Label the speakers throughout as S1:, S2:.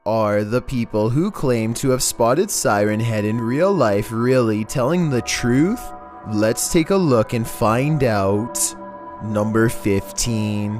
S1: Are the people who claim to have spotted Siren Head in real life really telling the truth? Let's take a look and find out. Number 15.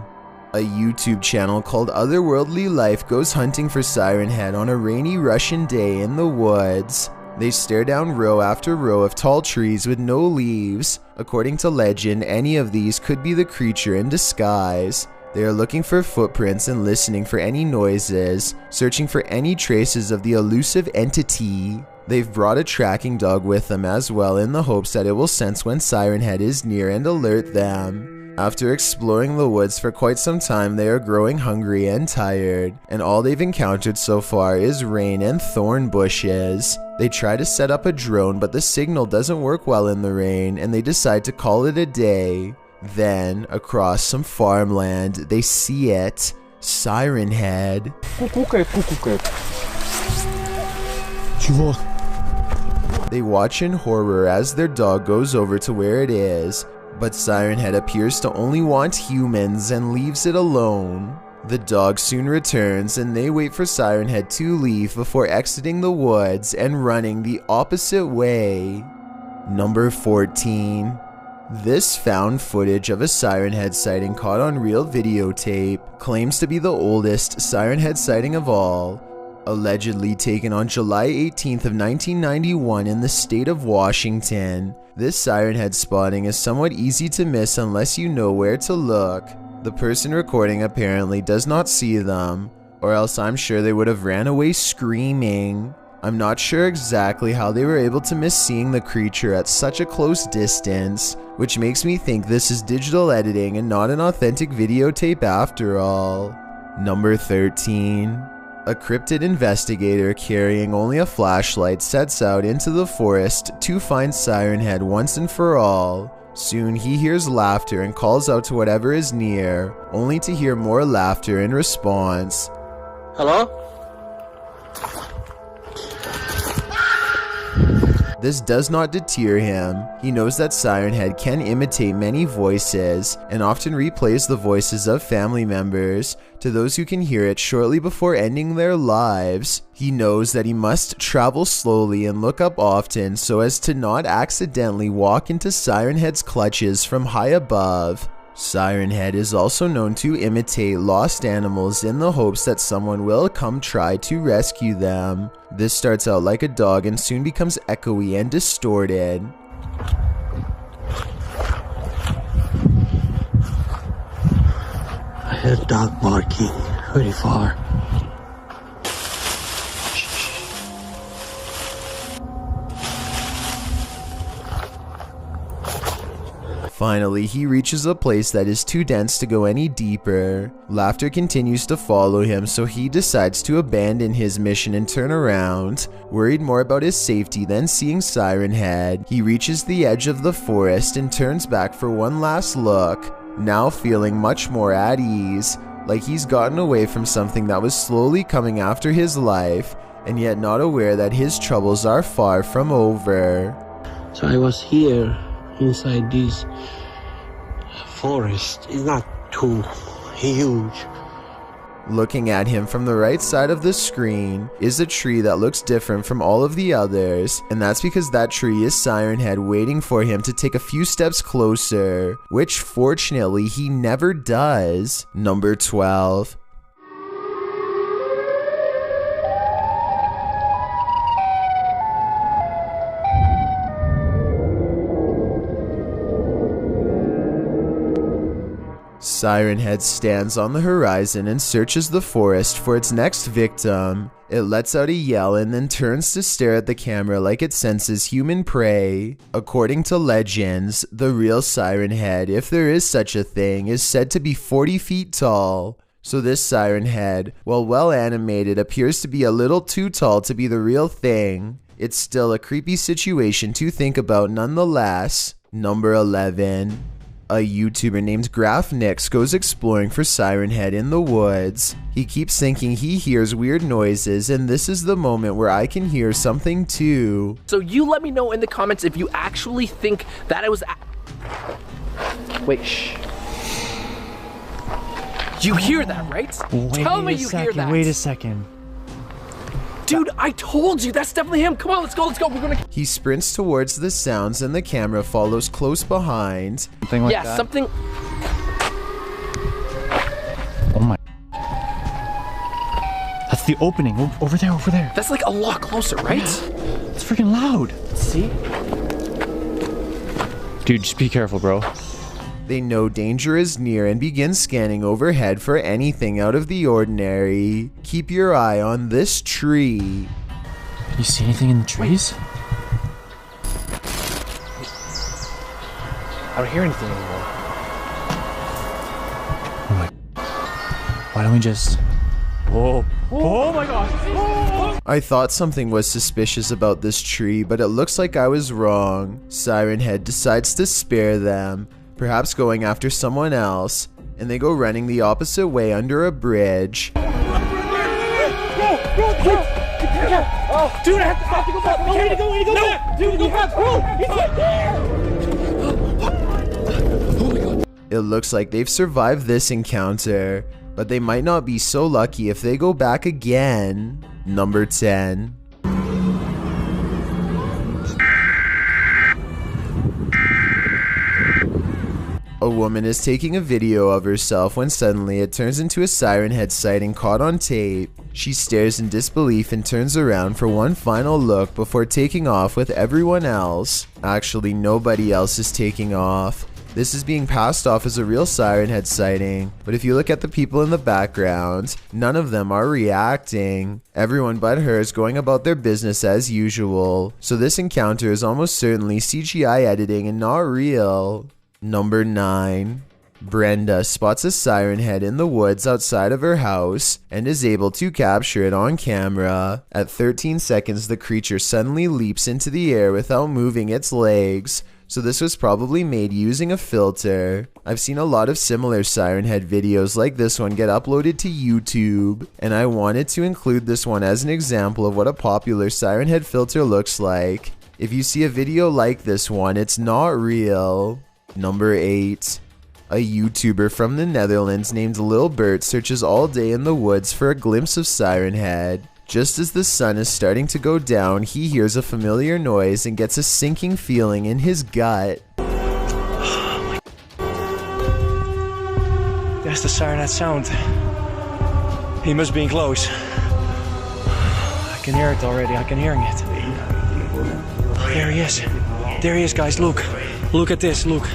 S1: A YouTube channel called Otherworldly Life goes hunting for Siren Head on a rainy Russian day in the woods. They stare down row after row of tall trees with no leaves. According to legend, any of these could be the creature in disguise. They are looking for footprints and listening for any noises, searching for any traces of the elusive entity. They've brought a tracking dog with them as well in the hopes that it will sense when Siren Head is near and alert them. After exploring the woods for quite some time, they are growing hungry and tired, and all they've encountered so far is rain and thorn bushes. They try to set up a drone, but the signal doesn't work well in the rain, and they decide to call it a day. Then, across some farmland, they see it. Siren Head. They watch in horror as their dog goes over to where it is, but Siren Head appears to only want humans and leaves it alone. The dog soon returns and they wait for Siren Head to leave before exiting the woods and running the opposite way. Number 14. This found footage of a Siren Head sighting caught on real videotape claims to be the oldest Siren Head sighting of all. Allegedly taken on July 18th of 1991 in the state of Washington, this Siren Head spotting is somewhat easy to miss unless you know where to look. The person recording apparently does not see them, or else I'm sure they would have ran away screaming. I'm not sure exactly how they were able to miss seeing the creature at such a close distance, which makes me think this is digital editing and not an authentic videotape after all. Number 13. A cryptid investigator carrying only a flashlight sets out into the forest to find Siren Head once and for all. Soon he hears laughter and calls out to whatever is near, only to hear more laughter in response.
S2: Hello?
S1: This does not deter him. He knows that Siren Head can imitate many voices and often replays the voices of family members to those who can hear it shortly before ending their lives. He knows that he must travel slowly and look up often so as to not accidentally walk into Siren Head's clutches from high above. Siren Head is also known to imitate lost animals in the hopes that someone will come try to rescue them. This starts out like a dog and soon becomes echoey and distorted.
S2: I heard a dog barking very far.
S1: Finally, he reaches a place that is too dense to go any deeper. Laughter continues to follow him, so he decides to abandon his mission and turn around. Worried more about his safety than seeing Siren Head, he reaches the edge of the forest and turns back for one last look, now feeling much more at ease, like he's gotten away from something that was slowly coming after his life, and yet not aware that his troubles are far from over.
S2: So I was here inside this forest. It's not too huge.
S1: Looking at him from the right side of the screen is a tree that looks different from all of the others, and that's because that tree is Siren Head waiting for him to take a few steps closer, which fortunately he never does. Number 12. Siren Head stands on the horizon and searches the forest for its next victim. It lets out a yell and then turns to stare at the camera like it senses human prey. According to legends, the real Siren Head, if there is such a thing, is said to be 40 feet tall. So this Siren Head, while well animated, appears to be a little too tall to be the real thing. It's still a creepy situation to think about nonetheless. Number 11. A YouTuber named GraphNix goes exploring for Siren Head in the woods. He keeps thinking he hears weird noises, and this is the moment where I can hear something too.
S3: So you let me know in the comments if you actually think that I was Wait, shh. You hear that, right? Tell me you hear that.
S4: Wait a second.
S3: Dude, I told you, that's definitely him. Come on, let's go. We're gonna...
S1: He sprints towards the sounds and the camera follows close behind.
S4: Something like that.
S3: Yeah, something...
S4: Oh my. That's the opening. Over there.
S3: That's like a lot closer, right?
S4: It's freaking loud.
S3: See?
S4: Dude, just be careful, bro.
S1: They know danger is near and begin scanning overhead for anything out of the ordinary. Keep your eye on this tree.
S4: You see anything in the trees?
S3: I don't hear anything anymore.
S4: Oh my. Why don't we just... Whoa. Oh my god. Oh.
S1: I thought something was suspicious about this tree, but it looks like I was wrong. Siren Head decides to spare them, perhaps going after someone else, and they go running the opposite way under a bridge.
S3: Dude, I have to go back. Way to go back. Dude, go back. Bro, he's right there. Oh my god.
S1: It looks like they've survived this encounter, but they might not be so lucky if they go back again. Number 10. A woman is taking a video of herself when suddenly it turns into a Siren Head sighting caught on tape. She stares in disbelief and turns around for one final look before taking off with everyone else. Actually, nobody else is taking off. This is being passed off as a real Siren Head sighting, but if you look at the people in the background, none of them are reacting. Everyone but her is going about their business as usual, so this encounter is almost certainly CGI editing and not real. Number 9. Brenda spots a Siren Head in the woods outside of her house and is able to capture it on camera. At 13 seconds, the creature suddenly leaps into the air without moving its legs. So this was probably made using a filter. I've seen a lot of similar Siren Head videos like this one get uploaded to YouTube, and I wanted to include this one as an example of what a popular Siren Head filter looks like. If you see a video like this one, it's not real. Number 8. A YouTuber from the Netherlands named Lil Bert searches all day in the woods for a glimpse of Siren Head. Just as the sun is starting to go down, he hears a familiar noise and gets a sinking feeling in his gut.
S5: That's the Siren Head sound. He must be close. I can hear it already, I can hear it. Oh, there he is. There he is, guys, look. Look at this, look.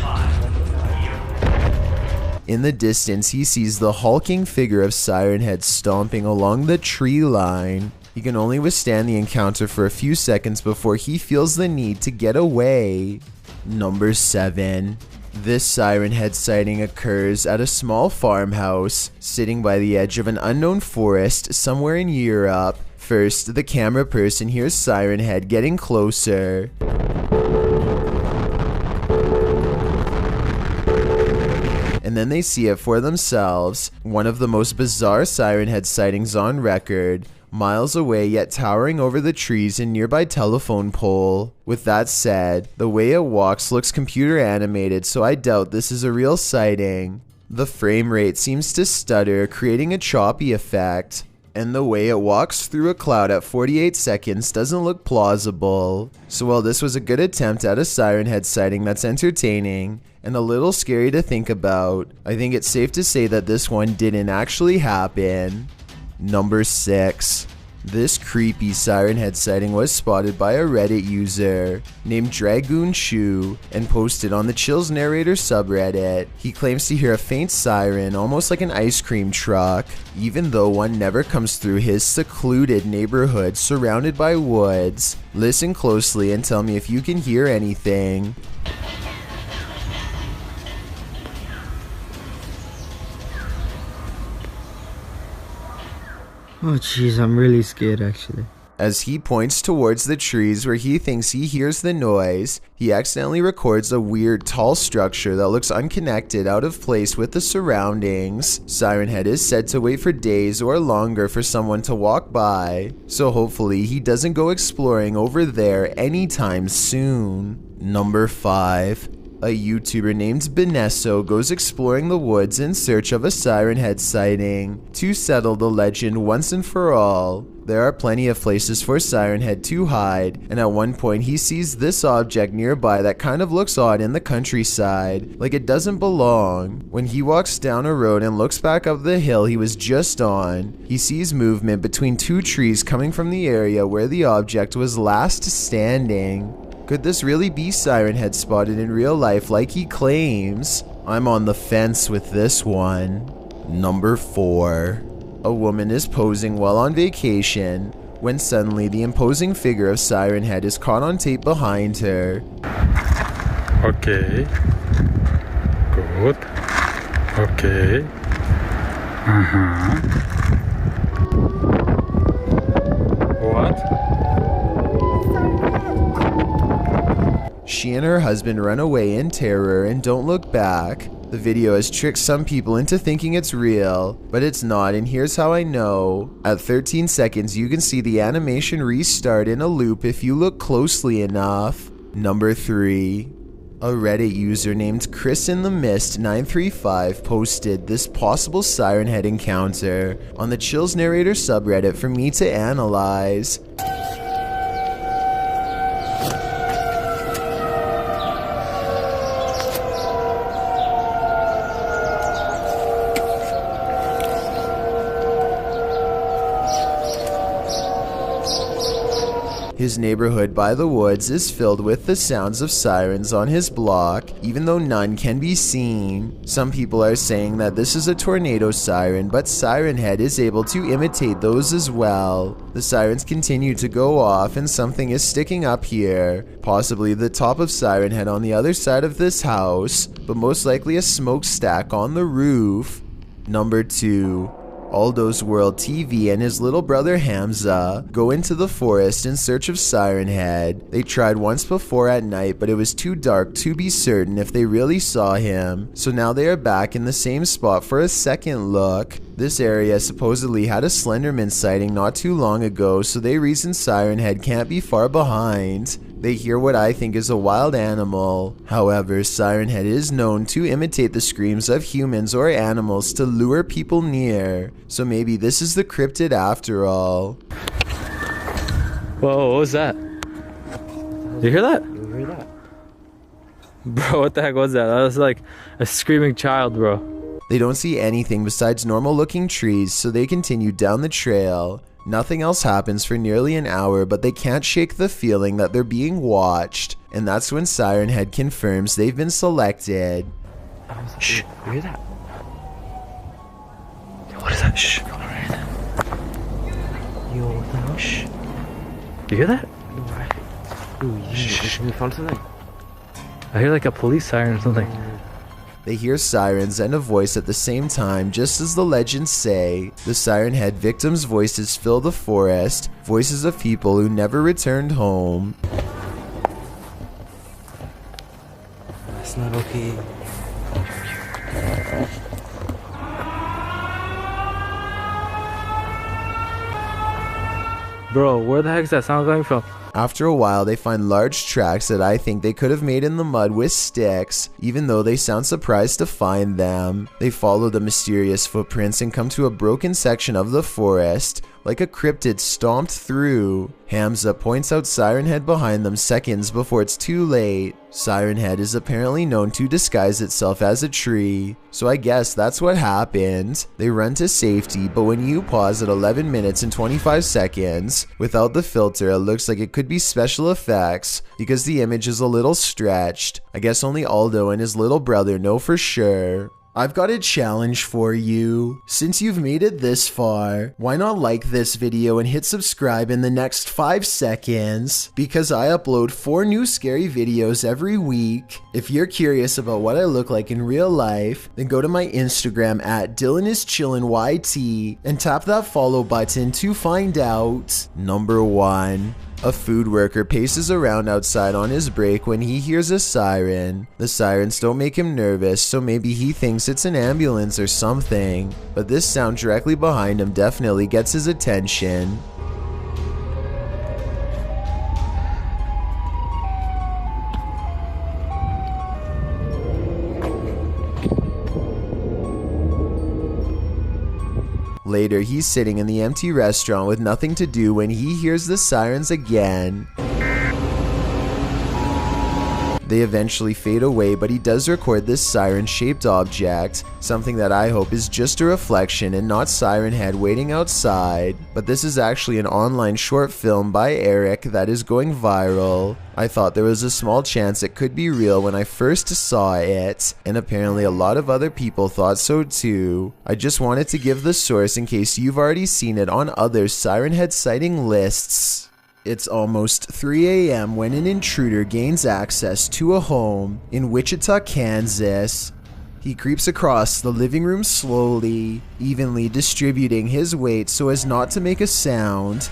S1: In the distance, he sees the hulking figure of Siren Head stomping along the tree line. He can only withstand the encounter for a few seconds before he feels the need to get away. Number 7. This Siren Head sighting occurs at a small farmhouse, sitting by the edge of an unknown forest somewhere in Europe. First, the camera person hears Siren Head getting closer. And then they see it for themselves. One of the most bizarre Siren Head sightings on record, miles away yet towering over the trees and nearby telephone pole. With that said, the way it walks looks computer animated, so I doubt this is a real sighting. The frame rate seems to stutter, creating a choppy effect. And the way it walks through a cloud at 48 seconds doesn't look plausible. So while this was a good attempt at a Siren Head sighting that's entertaining, and a little scary to think about, I think it's safe to say that this one didn't actually happen. Number 6. This creepy Siren Head sighting was spotted by a Reddit user named Dragoon Shu and posted on the Chills Narrator subreddit. He claims to hear a faint siren, almost like an ice cream truck, even though one never comes through his secluded neighborhood surrounded by woods. Listen closely and tell me if you can hear anything.
S6: Oh jeez, I'm really scared actually.
S1: As he points towards the trees where he thinks he hears the noise, he accidentally records a weird tall structure that looks unconnected, out of place with the surroundings. Siren Head is said to wait for days or longer for someone to walk by, so hopefully he doesn't go exploring over there anytime soon. Number 5. A YouTuber named Benesso goes exploring the woods in search of a siren head sighting to settle the legend once and for all. There are plenty of places for Siren Head to hide, and at one point he sees this object nearby that kind of looks odd in the countryside, like it doesn't belong. When he walks down a road and looks back up the hill he was just on, he sees movement between two trees coming from the area where the object was last standing. Could this really be Siren Head spotted in real life like he claims? I'm on the fence with this one. Number 4. A woman is posing while on vacation when suddenly the imposing figure of Siren Head is caught on tape behind her.
S7: Okay. Good. Okay. What?
S1: She and her husband run away in terror and don't look back. The video has tricked some people into thinking it's real, but it's not, and here's how I know. At 13 seconds, you can see the animation restart in a loop if you look closely enough. Number 3. A Reddit user named Chris in the Mist 935 posted this possible Siren Head encounter on the Chills Narrator subreddit for me to analyze. His neighborhood by the woods is filled with the sounds of sirens on his block, even though none can be seen. Some people are saying that this is a tornado siren, but Siren Head is able to imitate those as well. The sirens continue to go off and something is sticking up here, possibly the top of Siren Head on the other side of this house, but most likely a smokestack on the roof. Number 2. Aldo's World TV and his little brother Hamza go into the forest in search of Siren Head. They tried once before at night, but it was too dark to be certain if they really saw him, so now they are back in the same spot for a second look. This area supposedly had a Slenderman sighting not too long ago, so they reason Siren Head can't be far behind. They hear what I think is a wild animal. However, Siren Head is known to imitate the screams of humans or animals to lure people near, so maybe this is the cryptid after all.
S4: Whoa, what was that? You hear that?
S2: You hear that?
S4: Bro, what the heck was that? That was like a screaming child, bro.
S1: They don't see anything besides normal looking trees, so they continue down the trail. Nothing else happens for nearly an hour, but they can't shake the feeling that they're being watched, and that's when Siren Head confirms they've been selected.
S2: Shh. You hear that?
S4: What is that? Shh.
S2: Yo, what the hell?
S4: Shh. You hear that?
S2: No, right. Ooh, yeah. We found something.
S4: I hear like a police siren or something.
S1: They hear sirens and a voice at the same time, just as the legends say. The Siren Head victims' voices fill the forest, voices of people who never returned home.
S2: That's not okay.
S4: Bro, where the heck is that sound coming from?
S1: After a while, they find large tracks that I think they could have made in the mud with sticks, even though they sound surprised to find them. They follow the mysterious footprints and come to a broken section of the forest, like a cryptid stomped through. Hamza points out Siren Head behind them seconds before it's too late. Siren Head is apparently known to disguise itself as a tree, so I guess that's what happened. They run to safety, but when you pause at 11 minutes and 25 seconds, without the filter, it looks like it could be special effects because the image is a little stretched. I guess only Aldo and his little brother know for sure. I've got a challenge for you. Since you've made it this far, why not like this video and hit subscribe in the next 5 seconds? Because I upload 4 new scary videos every week. If you're curious about what I look like in real life, then go to my Instagram at DylanIsChillinYT and tap that follow button to find out. Number 1. A food worker paces around outside on his break when he hears a siren. The sirens don't make him nervous, so maybe he thinks it's an ambulance or something. But this sound directly behind him definitely gets his attention. Later, he's sitting in the empty restaurant with nothing to do when he hears the sirens again. They eventually fade away, but he does record this siren-shaped object, something that I hope is just a reflection and not Siren Head waiting outside. But this is actually an online short film by Eric that is going viral. I thought there was a small chance it could be real when I first saw it, and apparently a lot of other people thought so too. I just wanted to give the source in case you've already seen it on other Siren Head sighting lists. It's almost 3 a.m. when an intruder gains access to a home in Wichita, Kansas. He creeps across the living room slowly, evenly distributing his weight so as not to make a sound.